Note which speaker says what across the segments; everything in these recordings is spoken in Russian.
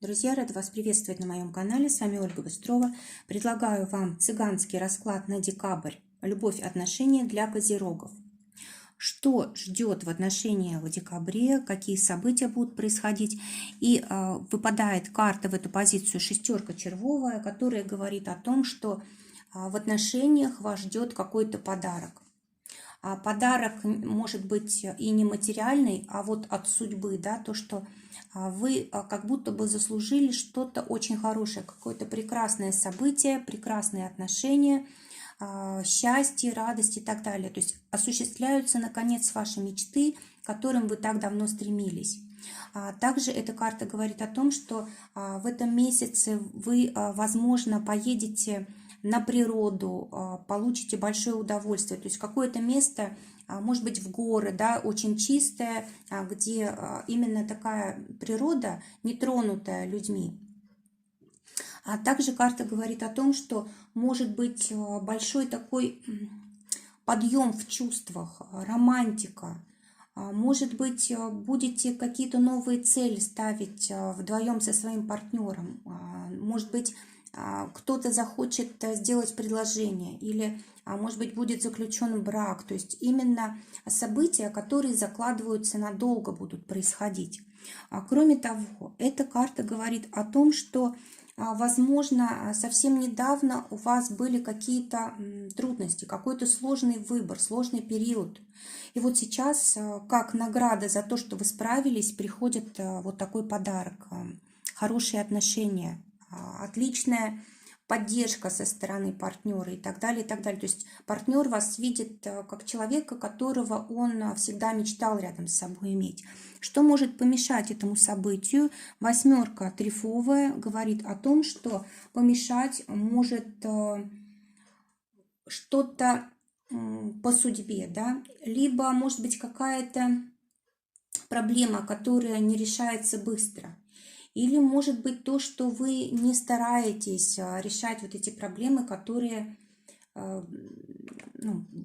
Speaker 1: Друзья, рада вас приветствовать на моем канале. С вами Ольга Быстрова. Предлагаю вам цыганский расклад на декабрь. Любовь, отношения для козерогов. Что ждет в отношениях в декабре, какие события будут происходить. И выпадает карта в эту позицию шестерка червовая, которая говорит о том, что в отношениях вас ждет какой-то подарок. Подарок может быть и не материальный, а вот от судьбы, да, то, что вы как будто бы заслужили что-то очень хорошее, какое-то прекрасное событие, прекрасные отношения, счастье, радость и так далее. То есть осуществляются, наконец, ваши мечты, к которым вы так давно стремились. Также эта карта говорит о том, что в этом месяце вы, возможно, поедете на природу, получите большое удовольствие. То есть какое-то место, может быть, в горы, да, очень чистое, где именно такая природа, не тронутая людьми. А также карта говорит о том, что может быть большой такой подъем в чувствах, романтика. Может быть, будете какие-то новые цели ставить вдвоем со своим партнером. Может быть, кто-то захочет сделать предложение или, может быть, будет заключен брак. То есть именно события, которые закладываются надолго, будут происходить. Кроме того, эта карта говорит о том, что, возможно, совсем недавно у вас были какие-то трудности, какой-то сложный выбор, сложный период. И вот сейчас, как награда за то, что вы справились, приходит вот такой подарок. Хорошие отношения, отличная поддержка со стороны партнера и так далее, и так далее. То есть партнер вас видит как человека, которого он всегда мечтал рядом с собой иметь. Что может помешать этому событию? Восьмерка трефовая говорит о том, что помешать может что-то по судьбе, да, либо может быть какая-то проблема, которая не решается быстро. Или может быть то, что вы не стараетесь решать вот эти проблемы, которые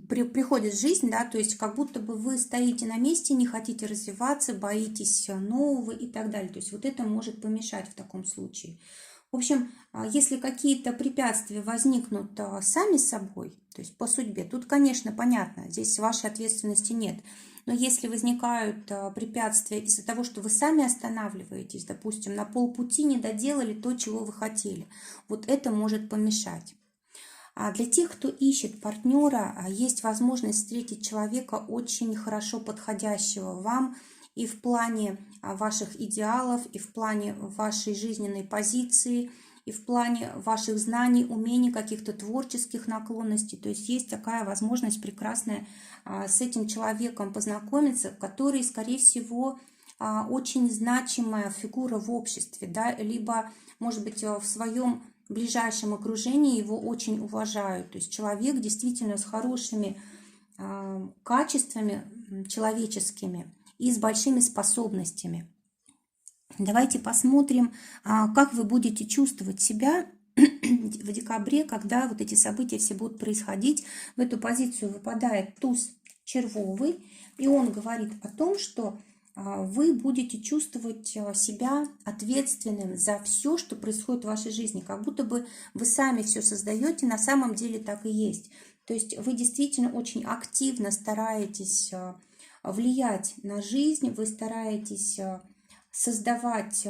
Speaker 1: приходят в жизнь, да, то есть как будто бы вы стоите на месте, не хотите развиваться, боитесь нового и так далее. То есть вот это может помешать в таком случае. В общем, если какие-то препятствия возникнут сами собой, то есть по судьбе, тут, конечно, понятно, здесь вашей ответственности нет. Но если возникают препятствия из-за того, что вы сами останавливаетесь, допустим, на полпути не доделали то, чего вы хотели, вот это может помешать. А для тех, кто ищет партнера, есть возможность встретить человека очень хорошо подходящего вам и в плане ваших идеалов, и в плане вашей жизненной позиции, и в плане ваших знаний, умений, каких-то творческих наклонностей. То есть есть такая возможность прекрасная с этим человеком познакомиться, который, скорее всего, очень значимая фигура в обществе, да, либо, может быть, в своем ближайшем окружении его очень уважают. То есть человек действительно с хорошими качествами человеческими и с большими способностями. Давайте посмотрим, как вы будете чувствовать себя в декабре, когда вот эти события все будут происходить. В эту позицию выпадает туз червовый, и он говорит о том, что вы будете чувствовать себя ответственным за все, что происходит в вашей жизни. Как будто бы вы сами все создаете, на самом деле так и есть. То есть вы действительно очень активно стараетесь влиять на жизнь, вы стараетесь создавать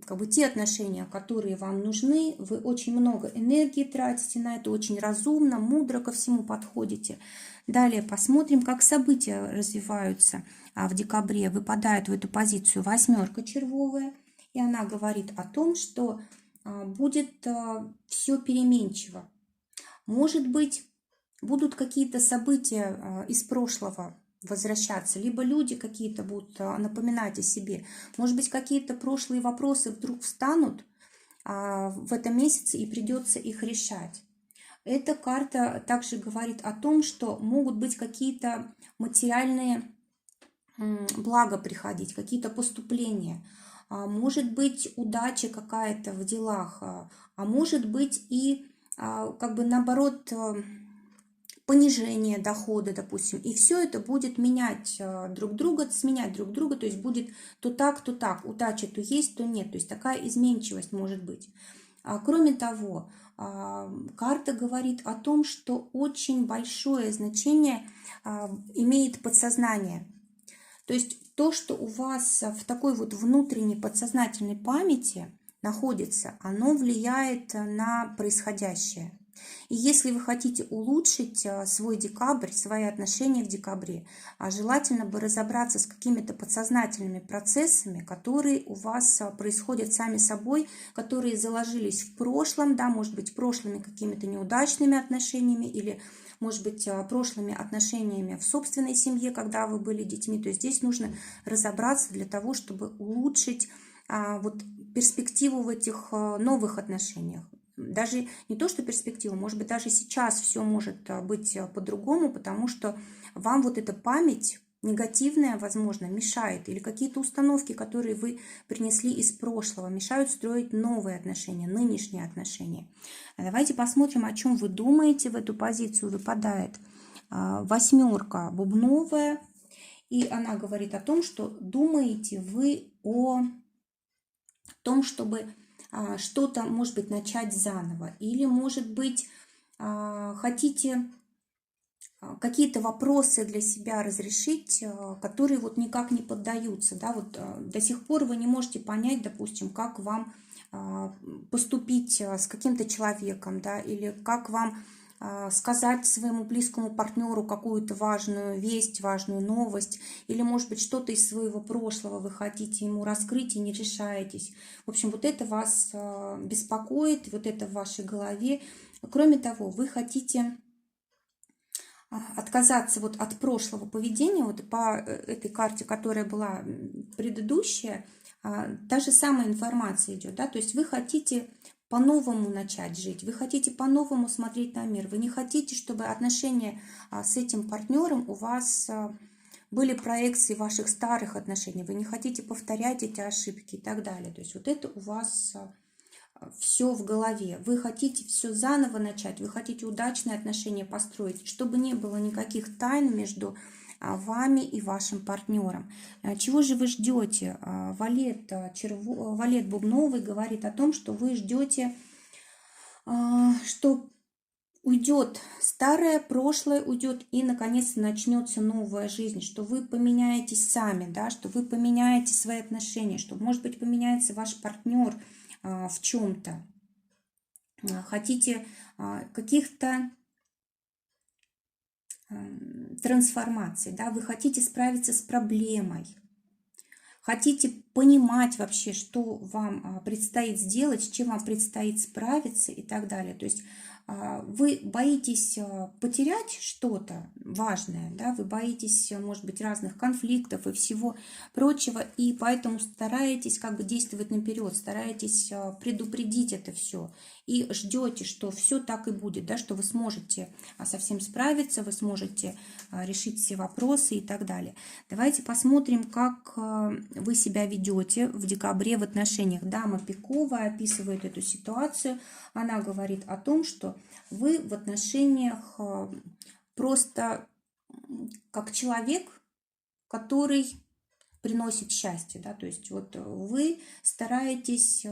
Speaker 1: как бы те отношения, которые вам нужны. Вы очень много энергии тратите на это, очень разумно, мудро ко всему подходите. Далее посмотрим, как события развиваются в декабре. Выпадает в эту позицию восьмерка червовая, и она говорит о том, что будет все переменчиво. Может быть, будут какие-то события из прошлого возвращаться, либо люди какие-то будут напоминать о себе. Может быть, какие-то прошлые вопросы вдруг встанут в этом месяце и придется их решать. Эта карта также говорит о том, что могут быть какие-то материальные блага приходить, какие-то поступления. Может быть удача какая-то в делах, а может быть и как бы наоборот понижение дохода, допустим, и все это будет менять друг друга, сменять друг друга, то есть будет то так, удача то есть, то нет, то есть такая изменчивость может быть. Кроме того, карта говорит о том, что очень большое значение имеет подсознание. То есть то, что у вас в такой вот внутренней подсознательной памяти находится, оно влияет на происходящее. И если вы хотите улучшить свой декабрь, свои отношения в декабре, желательно бы разобраться с какими-то подсознательными процессами, которые у вас происходят сами собой, которые заложились в прошлом, да, может быть, прошлыми какими-то неудачными отношениями или, может быть, прошлыми отношениями в собственной семье, когда вы были детьми. То есть здесь нужно разобраться для того, чтобы улучшить вот перспективу в этих новых отношениях. Даже не то, что перспектива, может быть, даже сейчас все может быть по-другому, потому что вам вот эта память негативная, возможно, мешает, или какие-то установки, которые вы принесли из прошлого, мешают строить новые отношения, нынешние отношения. Давайте посмотрим, о чем вы думаете. В эту позицию выпадает восьмерка бубновая, и она говорит о том, что думаете вы о том, чтобы что-то, может быть, начать заново. Или, может быть, хотите какие-то вопросы для себя разрешить, которые вот никак не поддаются. Да? Вот до сих пор вы не можете понять, допустим, как вам поступить с каким-то человеком, да, или как вам сказать своему близкому партнеру какую-то важную весть, важную новость, или, может быть, что-то из своего прошлого вы хотите ему раскрыть и не решаетесь. В общем, вот это вас беспокоит, вот это в вашей голове. Кроме того, вы хотите отказаться вот от прошлого поведения, вот по этой карте, которая была предыдущая, та же самая информация идет, да, то есть вы хотите по-новому начать жить, вы хотите по-новому смотреть на мир, вы не хотите, чтобы отношения с этим партнером у вас были проекции ваших старых отношений, вы не хотите повторять эти ошибки и так далее. То есть вот это у вас все в голове. Вы хотите все заново начать, вы хотите удачные отношения построить, чтобы не было никаких тайн между вами и вашим партнером. Чего же вы ждете? Валет бубновый говорит о том, что вы ждете, что уйдет старое, прошлое уйдет, и наконец-то начнется новая жизнь, что вы поменяетесь сами, да, что вы поменяете свои отношения, что, может быть, поменяется ваш партнер в чем-то. Хотите каких-то трансформаций, да, вы хотите справиться с проблемой, хотите понимать вообще, что вам предстоит сделать, с чем вам предстоит справиться и так далее. То есть вы боитесь потерять что-то важное, да, вы боитесь, может быть, разных конфликтов и всего прочего, и поэтому стараетесь как бы действовать наперед, стараетесь предупредить это все и ждете, что все так и будет, да, что вы сможете со всем справиться, вы сможете решить все вопросы и так далее. Давайте посмотрим, как вы себя ведете в декабре в отношениях. Дама пиковая описывает эту ситуацию. Она говорит о том, что вы в отношениях просто как человек, который приносит счастье, да, то есть вот вы стараетесь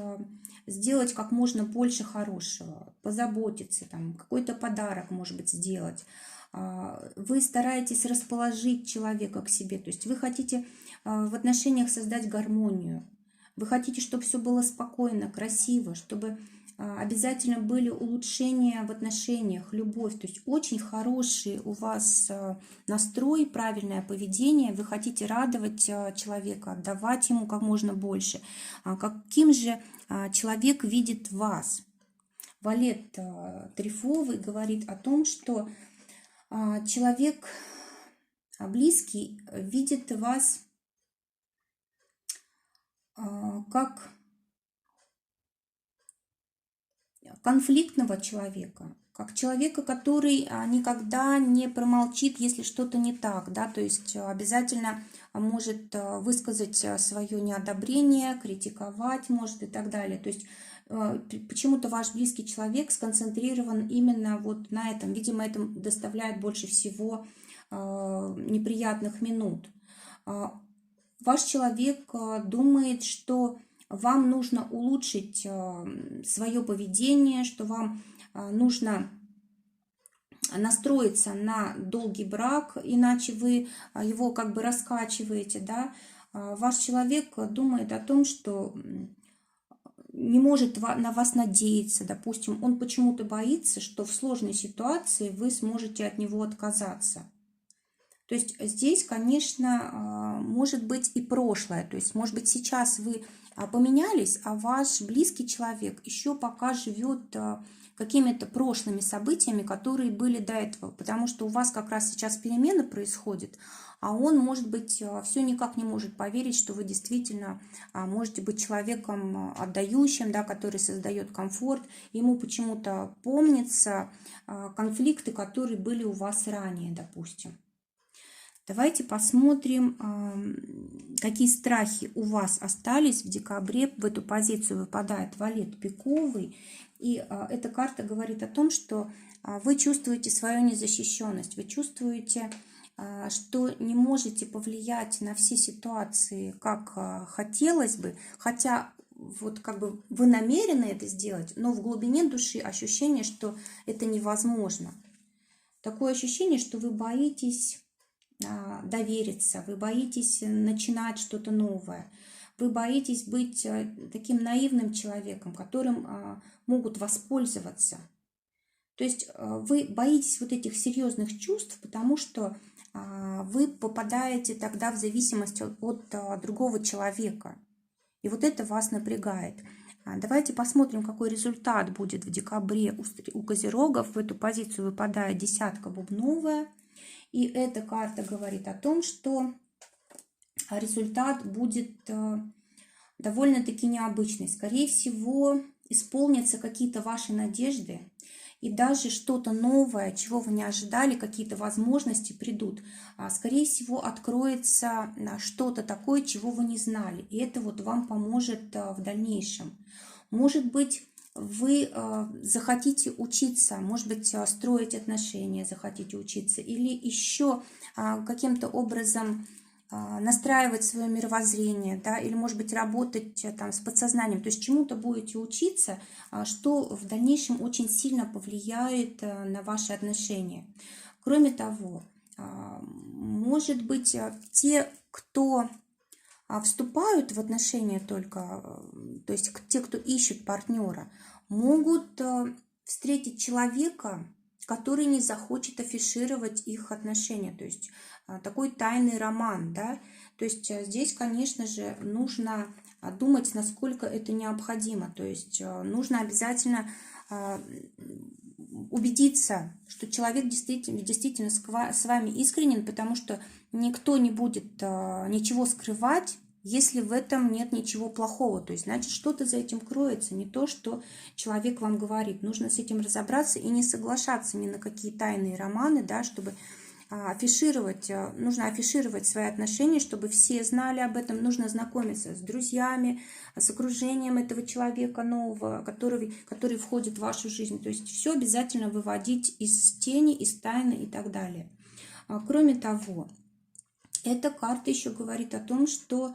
Speaker 1: сделать как можно больше хорошего, позаботиться, там, какой-то подарок, может быть, сделать. Вы стараетесь расположить человека к себе, то есть вы хотите в отношениях создать гармонию, вы хотите, чтобы все было спокойно, красиво, чтобы обязательно были улучшения в отношениях, любовь, то есть очень хороший у вас настрой, правильное поведение, вы хотите радовать человека, отдавать ему как можно больше. Каким же человек видит вас? Валет трифовый говорит о том, что человек близкий видит вас как конфликтного человека, как человека, который никогда не промолчит, если что-то не так, да, то есть обязательно может высказать свое неодобрение, критиковать может и так далее. То есть почему-то ваш близкий человек сконцентрирован именно вот на этом. Видимо, это доставляет больше всего неприятных минут. Ваш человек думает, что вам нужно улучшить свое поведение, что вам нужно настроиться на долгий брак, иначе вы его как бы раскачиваете, да. Ваш человек думает о том, что не может на вас надеяться, допустим, он почему-то боится, что в сложной ситуации вы сможете от него отказаться. То есть здесь, конечно, может быть и прошлое. То есть, может быть, сейчас вы поменялись, а ваш близкий человек еще пока живет какими-то прошлыми событиями, которые были до этого. Потому что у вас как раз сейчас перемены происходят, а он, может быть, все никак не может поверить, что вы действительно можете быть человеком отдающим, да, который создает комфорт. Ему почему-то помнятся конфликты, которые были у вас ранее, допустим. Давайте посмотрим, какие страхи у вас остались в декабре. В эту позицию выпадает валет пиковый. И эта карта говорит о том, что вы чувствуете свою незащищенность. Вы чувствуете, что не можете повлиять на все ситуации, как хотелось бы. Хотя вот как бы вы намерены это сделать, но в глубине души ощущение, что это невозможно. Такое ощущение, что вы боитесь довериться, вы боитесь начинать что-то новое, вы боитесь быть таким наивным человеком, которым могут воспользоваться. То есть вы боитесь вот этих серьезных чувств, потому что вы попадаете тогда в зависимость от другого человека. И вот это вас напрягает. Давайте посмотрим, какой результат будет в декабре у козерогов. В эту позицию выпадает десятка бубновая. И эта карта говорит о том, что результат будет довольно-таки необычный. Скорее всего, исполнятся какие-то ваши надежды, и даже что-то новое, чего вы не ожидали, какие-то возможности придут. Скорее всего, откроется что-то такое, чего вы не знали. И это вот вам поможет в дальнейшем. Может быть, вы захотите учиться, может быть, строить отношения, захотите учиться, или еще каким-то образом настраивать свое мировоззрение, да, или, может быть, работать там с подсознанием. То есть чему-то будете учиться, что в дальнейшем очень сильно повлияет на ваши отношения. Кроме того, может быть, те, кто вступают в отношения только, то есть те, кто ищут партнера, могут встретить человека, который не захочет афишировать их отношения, то есть такой тайный роман, да, то есть здесь, конечно же, нужно думать, насколько это необходимо, то есть нужно обязательно убедиться, что человек действительно с вами искренен, потому что никто не будет ничего скрывать, если в этом нет ничего плохого. То есть, значит, что-то за этим кроется, не то, что человек вам говорит. Нужно с этим разобраться и не соглашаться ни на какие тайные романы, да, чтобы афишировать, нужно афишировать свои отношения, чтобы все знали об этом. Нужно знакомиться с друзьями, с окружением этого человека нового, который входит в вашу жизнь. То есть все обязательно выводить из тени, из тайны и так далее. Кроме того, эта карта еще говорит о том, что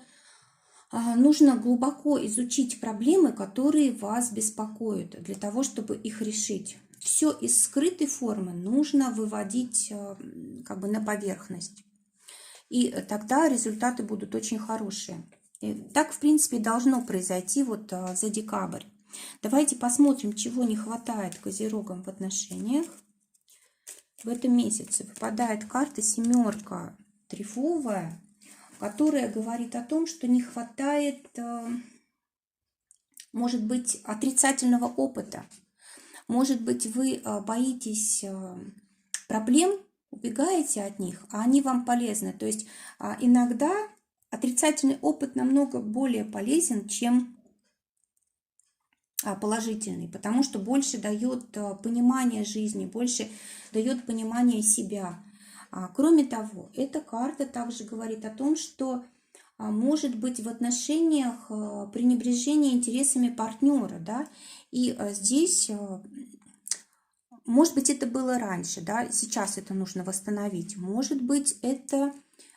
Speaker 1: нужно глубоко изучить проблемы, которые вас беспокоят, для того, чтобы их решить. Все из скрытой формы нужно выводить как бы на поверхность. И тогда результаты будут очень хорошие. И так, в принципе, должно произойти вот за декабрь. Давайте посмотрим, чего не хватает козерогам в отношениях. В этом месяце выпадает карта семерка трефовая, которая говорит о том, что не хватает, может быть, отрицательного опыта. Может быть, вы боитесь проблем, убегаете от них, а они вам полезны. То есть иногда отрицательный опыт намного более полезен, чем положительный, потому что больше дает понимание жизни, больше дает понимание себя. Кроме того, эта карта также говорит о том, что может быть в отношениях пренебрежение интересами партнера, да, и здесь, может быть, это было раньше, да, сейчас это нужно восстановить, может быть, это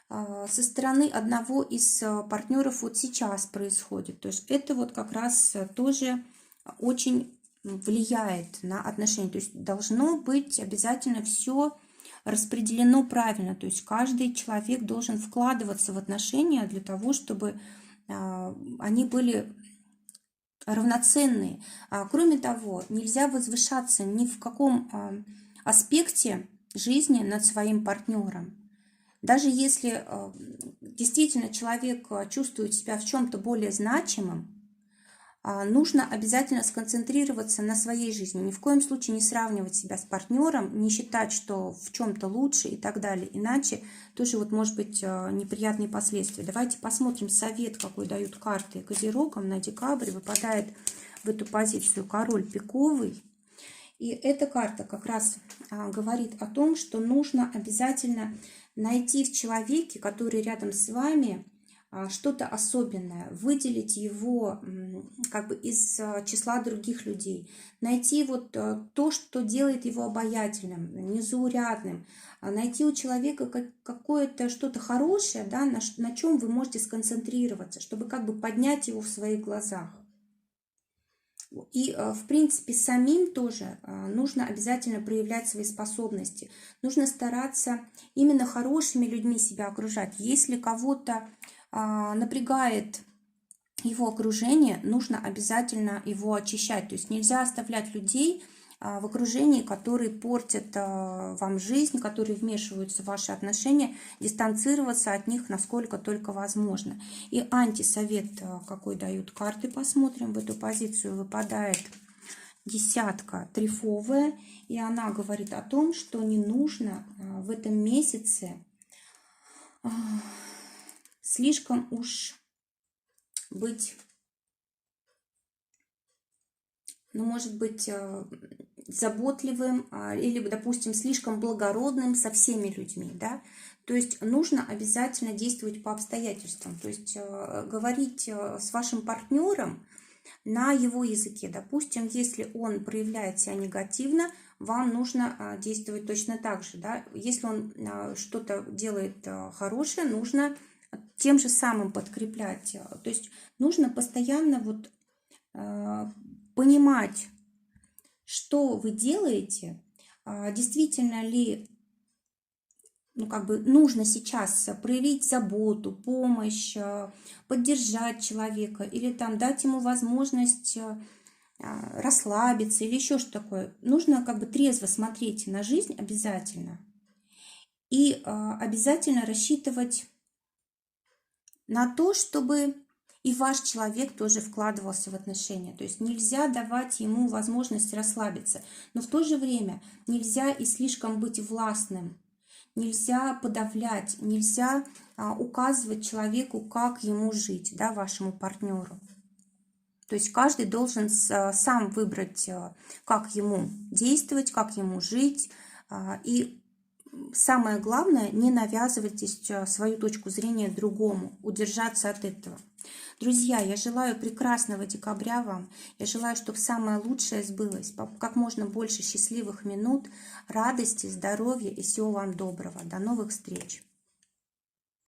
Speaker 1: со стороны одного из партнеров вот сейчас происходит, то есть это вот как раз тоже очень влияет на отношения, то есть должно быть обязательно все распределено правильно, то есть каждый человек должен вкладываться в отношения для того, чтобы они были равноценные. Кроме того, нельзя возвышаться ни в каком аспекте жизни над своим партнером. Даже если действительно человек чувствует себя в чем-то более значимым, нужно обязательно сконцентрироваться на своей жизни. Ни в коем случае не сравнивать себя с партнером, не считать, что в чем-то лучше и так далее. Иначе тоже вот может быть неприятные последствия. Давайте посмотрим совет, какой дают карты Козерогам на декабрь. Выпадает в эту позицию король пиковый. И эта карта как раз говорит о том, что нужно обязательно найти в человеке, который рядом с вами, что-то особенное, выделить его как бы из числа других людей, найти вот то, что делает его обаятельным, незаурядным, найти у человека какое-то что-то хорошее, да, на чем вы можете сконцентрироваться, чтобы как бы поднять его в своих глазах. И, в принципе, самим тоже нужно обязательно проявлять свои способности. Нужно стараться именно хорошими людьми себя окружать. Если кого-то напрягает его окружение, нужно обязательно его очищать. То есть нельзя оставлять людей в окружении, которые портят вам жизнь, которые вмешиваются в ваши отношения, дистанцироваться от них насколько только возможно. И антисовет, какой дают карты, посмотрим. В эту позицию выпадает десятка трефовая, и она говорит о том, что не нужно в этом месяце слишком уж быть, ну, может быть, заботливым или, допустим, слишком благородным со всеми людьми, да. То есть нужно обязательно действовать по обстоятельствам, то есть говорить с вашим партнером на его языке. Допустим, если он проявляет себя негативно, вам нужно действовать точно так же, да. Если он что-то делает хорошее, нужно тем же самым подкреплять. То есть нужно постоянно вот понимать, что вы делаете, действительно ли, ну, как бы нужно сейчас проявить заботу, помощь, поддержать человека или там дать ему возможность расслабиться или еще что такое. Нужно как бы трезво смотреть на жизнь обязательно и обязательно рассчитывать на то, чтобы и ваш человек тоже вкладывался в отношения. То есть нельзя давать ему возможность расслабиться, но в то же время нельзя и слишком быть властным, нельзя подавлять, нельзя указывать человеку, как ему жить, да, вашему партнеру. То есть каждый должен сам выбрать, как ему действовать, как ему жить. И самое главное, не навязывать здесь свою точку зрения другому, удержаться от этого. Друзья, я желаю прекрасного декабря вам. Я желаю, чтобы самое лучшее сбылось. Как можно больше счастливых минут, радости, здоровья и всего вам доброго. До новых встреч!